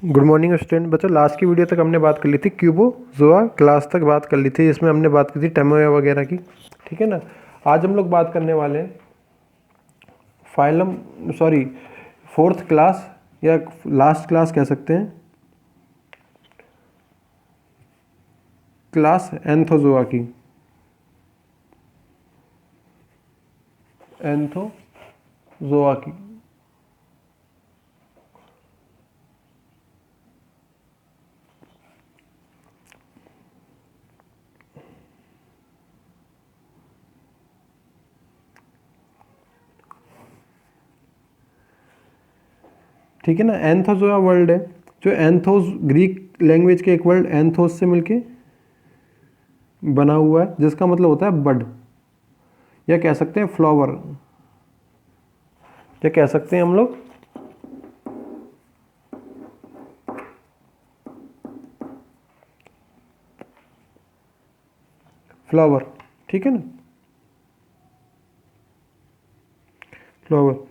Good morning student. बच्चों, last की video तक हमने बात कर ली थी क्यूबोजोआ क्लास तक बात कर ली थी, इसमें हमने बात की थी टेमोया वगैरह की। ठीक है ना। आज हम लोग बात करने वाले हैं फाइलम फोर्थ क्लास या लास्ट क्लास कह सकते हैं, क्लास एंथोजोआ की। एंथोजोआ की ठीक है ना। एंथोजोआ वर्ल्ड है जो एंथोस ग्रीक लैंग्वेज के एक वर्ड एंथोस से मिलके बना हुआ है, जिसका मतलब होता है बड, या कह सकते हैं फ्लावर, या कह सकते हैं हम लोग फ्लावर। ठीक है ना, फ्लावर।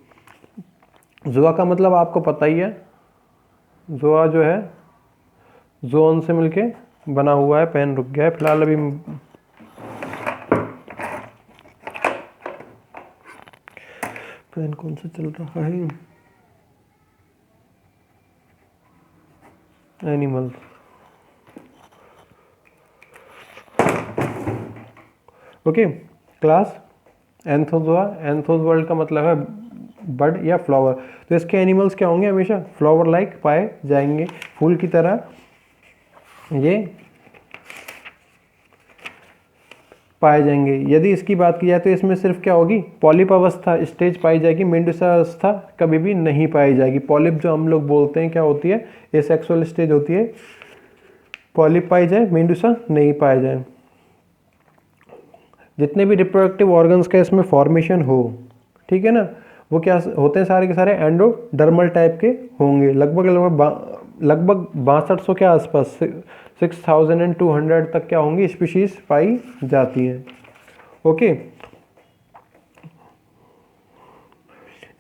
जोआ का मतलब आपको पता ही है, जोआ जो है जोन से मिलके बना हुआ है। पेन रुक गया है फिलहाल, अभी पेन कौन सा चल रहा है, animal. Okay, class Anthozoa, anthos world का मतलब है बड या फ्लावर। तो इसके एनिमल्स क्या होंगे, हमेशा फ्लावर लाइक पाए जाएंगे, फूल की तरह ये पाए जाएंगे। यदि इसकी बात की जाए तो इसमें सिर्फ क्या होगी, पॉलिप अवस्था स्टेज पाई जाएगी, मेंडुसा अवस्था कभी भी नहीं पाई जाएगी। पॉलिप जो हम लोग बोलते हैं क्या होती है, एसेक्सुअल स्टेज होती है, पॉलिप पाई जाए, मेंडुसा नहीं पाए जाए। जितने भी रिप्रोडक्टिव ऑर्गन्स का इसमें फॉर्मेशन हो, ठीक है ना, वो क्या होते हैं, सारे के सारे एंडोडर्मल टाइप के होंगे। लगभग 6200 के आसपास 6200 तक क्या होंगी स्पीशीज पाई जाती हैं। ओके,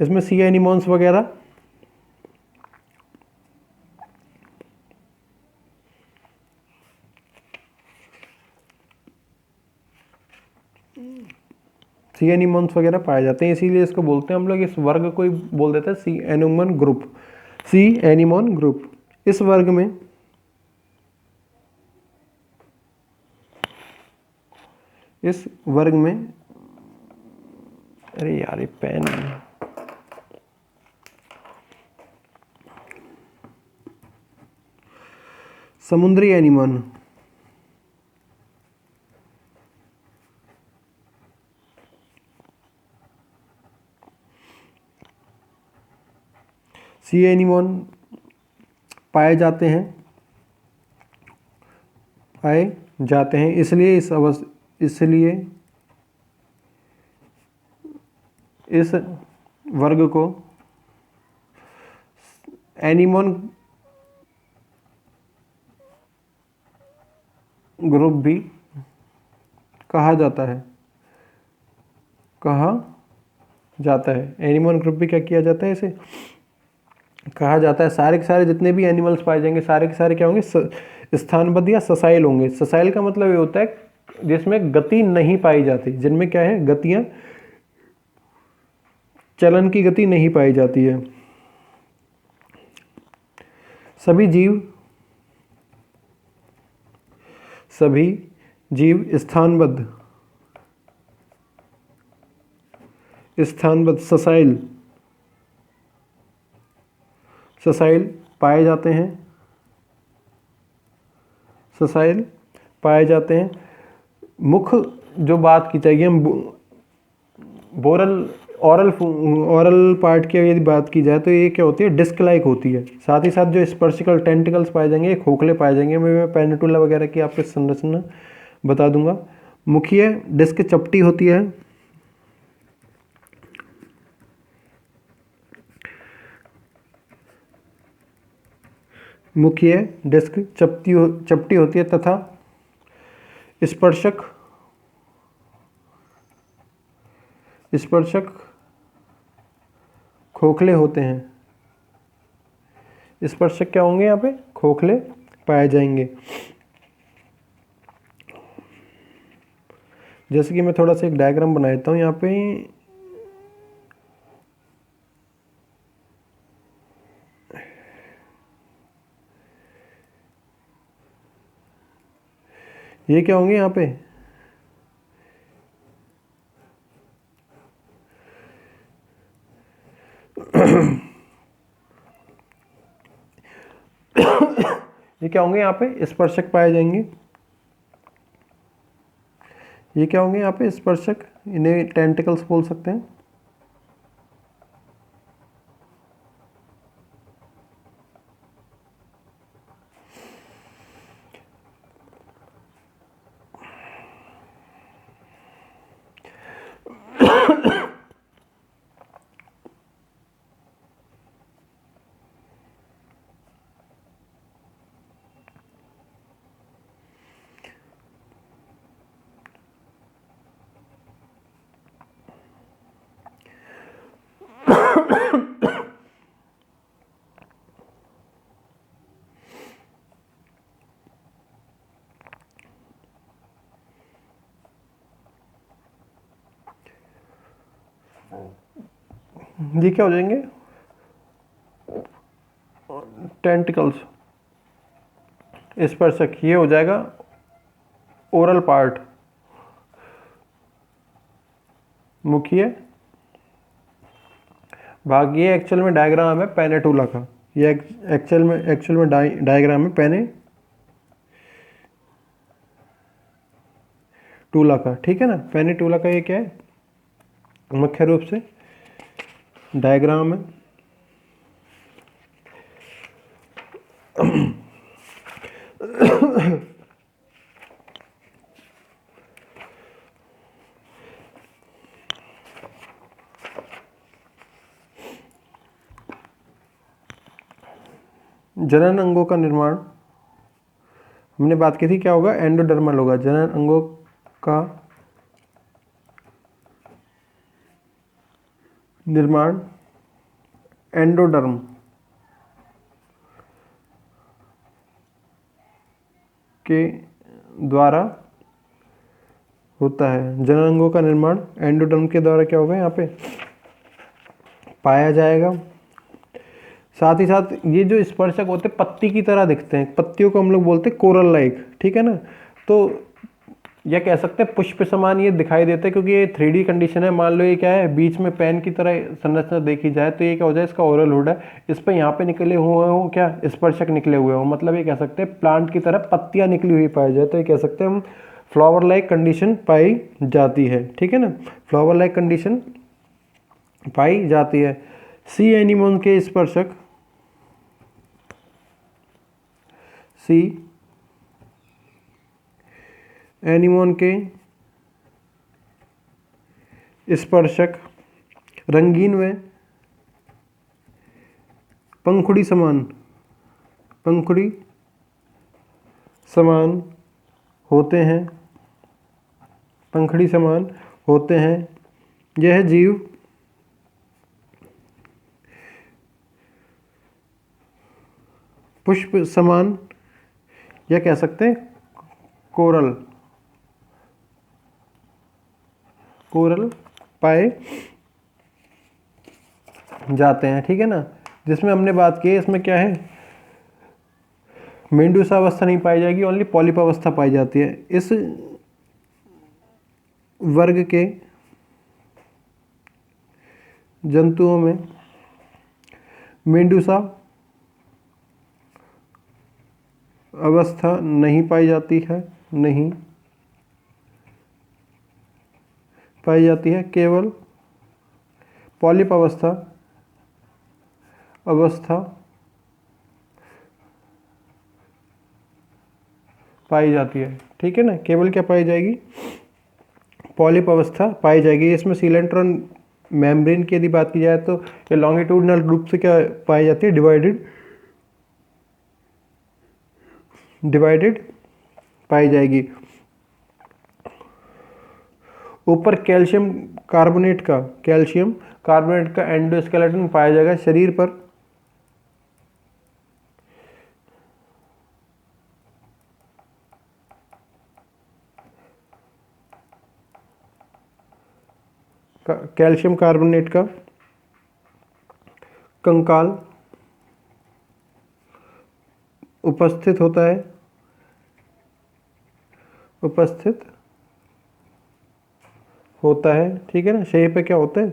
इसमें सी एनिमोन्स वगैरह सी एनिमोन्स वगैरह पाए जाते हैं, इसीलिए इसको बोलते हैं हम लोग, इस वर्ग को ही बोल देते हैं सी एनिमोन ग्रुप, सी एनिमोन ग्रुप। इस वर्ग में अरे यार ये पेन, समुद्री एनिमोन, सी एनिमोन पाए जाते हैं, इसलिए इस वर्ग को एनिमोन ग्रुप भी कहा जाता है। एनिमल ग्रुप भी क्या किया जाता है, इसे कहा जाता है। सारे के सारे जितने भी एनिमल्स पाए जाएंगे, सारे के सारे क्या होंगे, स्थानबद्ध या ससाइल होंगे। ससाइल का मतलब ये होता है जिसमें गति नहीं पाई जाती, जिनमें क्या है, गतियां, चलन की गति नहीं पाई जाती है। सभी जीव स्थानबद्ध ससाइल पाए जाते हैं। मुख्य जो बात की जाएगी, हम ओरल पार्ट की यदि बात की जाए तो ये क्या होती है, डिस्क लाइक होती है। साथ ही साथ जो स्पर्शिकल टेंटिकल्स पाए जाएंगे, खोखले पाए जाएंगे। मैं पेनिटुला वगैरह की आपको संरचना बता दूंगा। मुख्य डिस्क चपटी होती है, मुख्य डिस्क चपटी होती है तथा स्पर्शक खोखले होते हैं। स्पर्शक क्या होंगे यहाँ पे, खोखले पाए जाएंगे। जैसे कि मैं थोड़ा सा एक डायग्राम बना देता हूँ यहाँ पे। ये क्या होंगे यहाँ पे, ये क्या होंगे यहाँ पे, स्पर्शक पाए जाएंगे। ये क्या होंगे यहाँ पे, स्पर्शक, इन्हें टेंटिकल्स बोल सकते हैं। ये क्या हो जाएंगे, टेंटिकल्स, स्पर्शक। ये हो जाएगा ओरल पार्ट, मुखिए भाग। ये एक्चुअल में डायग्राम है पेनेटूला का। ये एक्चुअल में डायग्राम है पेनेटूला का, ठीक है ना। पेनेटूला का ये क्या है, मुख्य रूप से डायग्राम है। जनन अंगों का निर्माण हमने बात की थी, क्या होगा, एंडोडर्मल होगा। जनन अंगों का निर्माण एंडोडर्म के द्वारा होता है। जनन अंगों का निर्माण एंडोडर्म के द्वारा क्या होगा, यहाँ पे पाया जाएगा। साथ ही साथ ये जो स्पर्शक होते हैं पत्ती की तरह दिखते हैं, पत्तियों को हम लोग बोलते हैं कोरल लाइक, ठीक है ना। तो यह कह सकते हैं पुष्प समान ये दिखाई देते हैं, क्योंकि ये 3D कंडीशन है। मान लो ये क्या है, बीच में पेन की तरह संरचना देखी जाए तो ये क्या हो जाए, इसका ओरल हुड है, इस पर यहाँ पे निकले हुए हो क्या, स्पर्शक निकले हुए हो, मतलब ये कह सकते हैं प्लांट की तरह पत्तियाँ निकली हुई पाई जाए, तो ये कह सकते हैं हम फ्लावर लाइक कंडीशन पाई जाती है, ठीक है ना। फ्लावर लाइक कंडीशन पाई जाती है। सी एनिमोन के स्पर्शक, सी एनिमोन के स्पर्शक रंगीन व पंखुड़ी समान होते हैं, पंखुड़ी समान होते हैं। यह जीव पुष्प समान, या कह सकते हैं कोरल पाए जाते हैं, ठीक है ना। जिसमें हमने बात की है, इसमें क्या है, मेंडूसा अवस्था नहीं पाई जाएगी, ओनली पॉलिप अवस्था पाई जाती है। इस वर्ग के जंतुओं में मेंडूसा अवस्था नहीं पाई जाती है, केवल पॉलिप अवस्था पाई जाती है, ठीक है ना। केवल क्या पाई जाएगी, पॉलिप अवस्था पाई जाएगी। इसमें सीलेंट्रॉन मेम्ब्रेन की यदि बात की जाए तो ये लॉन्गिट्यूडनल रूप से क्या पाई जाती है, डिवाइडेड पाई जाएगी। ऊपर कैल्शियम कार्बोनेट का एंडोस्केलेटन पाया जाएगा शरीर पर। कैल्शियम कार्बोनेट का कंकाल उपस्थित होता है, ठीक है ना। शरीर पे क्या होता है,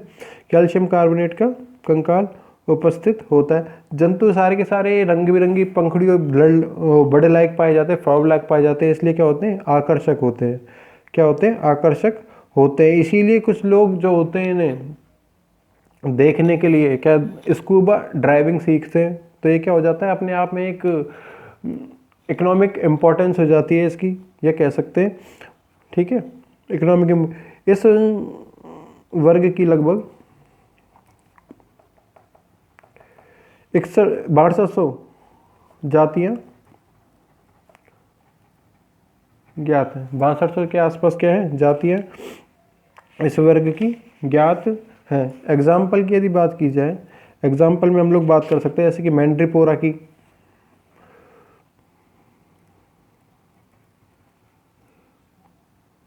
कैल्शियम कार्बोनेट का कंकाल उपस्थित होता है। जंतु सारे के सारे रंग बिरंगी पंखुड़ियों ब्लड बड़े लायक पाए जाते हैं, फ्रॉग लायक पाए जाते हैं, इसलिए क्या होते हैं, आकर्षक होते हैं। क्या होते हैं, आकर्षक होते हैं। इसीलिए कुछ लोग जो होते हैं इन्हें देखने के लिए क्या स्कूबा ड्राइविंग सीखते हैं, तो ये क्या हो जाता है, अपने आप में एक इकोनॉमिक इम्पोर्टेंस हो जाती है इसकी, ये कह सकते हैं, ठीक है। इकोनॉमिक इस वर्ग की लगभग 6200 जातियां ज्ञात हैं। 6200 के आसपास क्या है, जातियां इस वर्ग की ज्ञात हैं। एग्जाम्पल की यदि बात की जाए, एग्जाम्पल में हम लोग बात कर सकते हैं जैसे कि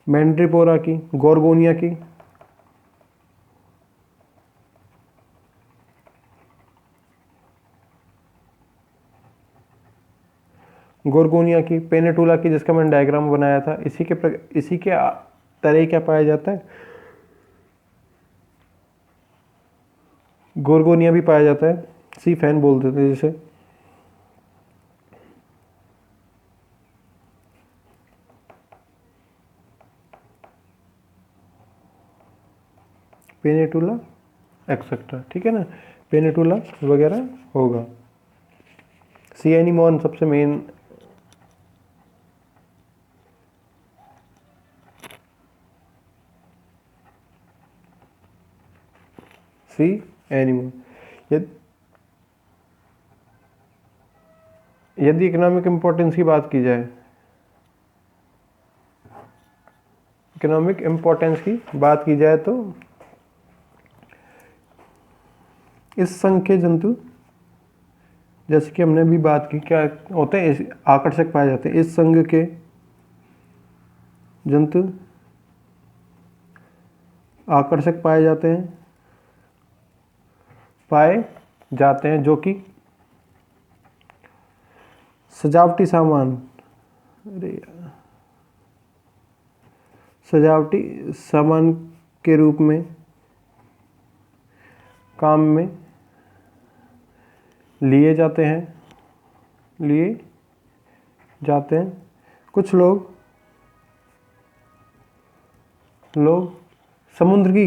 मैंड्रिपोरा की, गोर्गोनिया की, पेनेटुला की, जिसका मैंने डायग्राम बनाया था। इसी के तरह क्या पाया जाता है, गोर्गोनिया भी पाया जाता है, सी फैन बोलते थे जिसे। पेनेटुला एक्सेट्रा, ठीक है ना, पेनेटुला वगैरह होगा। सी एनिमोन सबसे मेन, सी एनिमोन। यदि इकोनॉमिक इंपॉर्टेंस की बात की जाए, तो इस संघ के जंतु, जैसे कि हमने भी बात की, क्या होते हैं, आकर्षक पाए जाते हैं। इस संघ के जंतु आकर्षक पाए जाते हैं, जो कि सजावटी सामान के रूप में काम में लिए जाते हैं। कुछ लोग समुद्री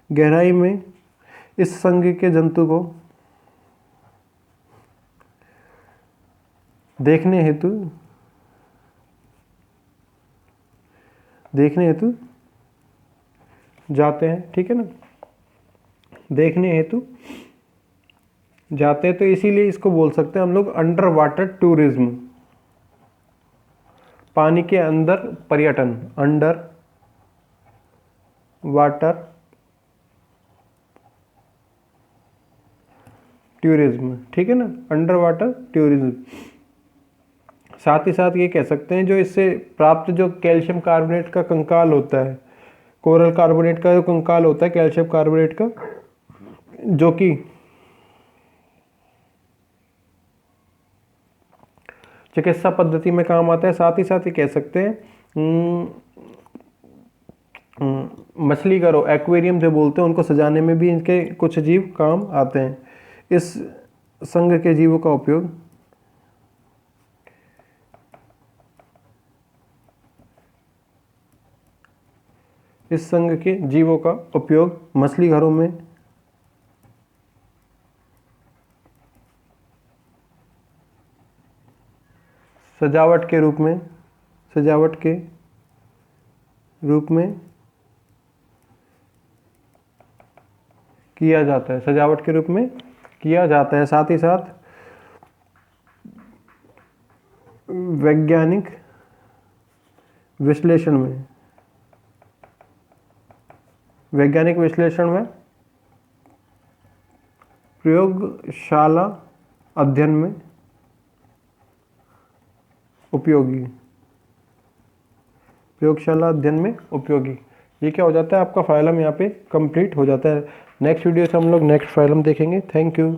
गहराई में इस संघ के जंतु को देखने हेतु जाते हैं, ठीक है ना, देखने हेतु जाते हैं। तो इसीलिए इसको बोल सकते हैं हम लोग अंडर वाटर टूरिज्म, पानी के अंदर पर्यटन, अंडर वाटर टूरिज्म, ठीक है ना, अंडर वाटर टूरिज्म। साथ ही साथ ये कह सकते हैं, जो इससे प्राप्त जो कैल्शियम कार्बोनेट का कंकाल होता है, कोरल कार्बोनेट का जो कंकाल होता है कैल्शियम कार्बोनेट का, जो कि चिकित्सा पद्धति में काम आता है। साथ ही साथ ये कह सकते हैं मछली घरों, एक्वेरियम जो बोलते हैं, उनको सजाने में भी इनके कुछ जीव काम आते हैं। इस संघ के जीवों का उपयोग मछली घरों में सजावट के रूप में किया जाता है। साथ ही साथ वैज्ञानिक विश्लेषण में प्रयोगशाला अध्ययन में उपयोगी प्रयोगशाला अध्ययन में उपयोगी। ये क्या हो जाता है, आपका फाइलम यहाँ पे कंप्लीट हो जाता है। नेक्स्ट वीडियो से हम लोग नेक्स्ट फाइलम देखेंगे। Thank you.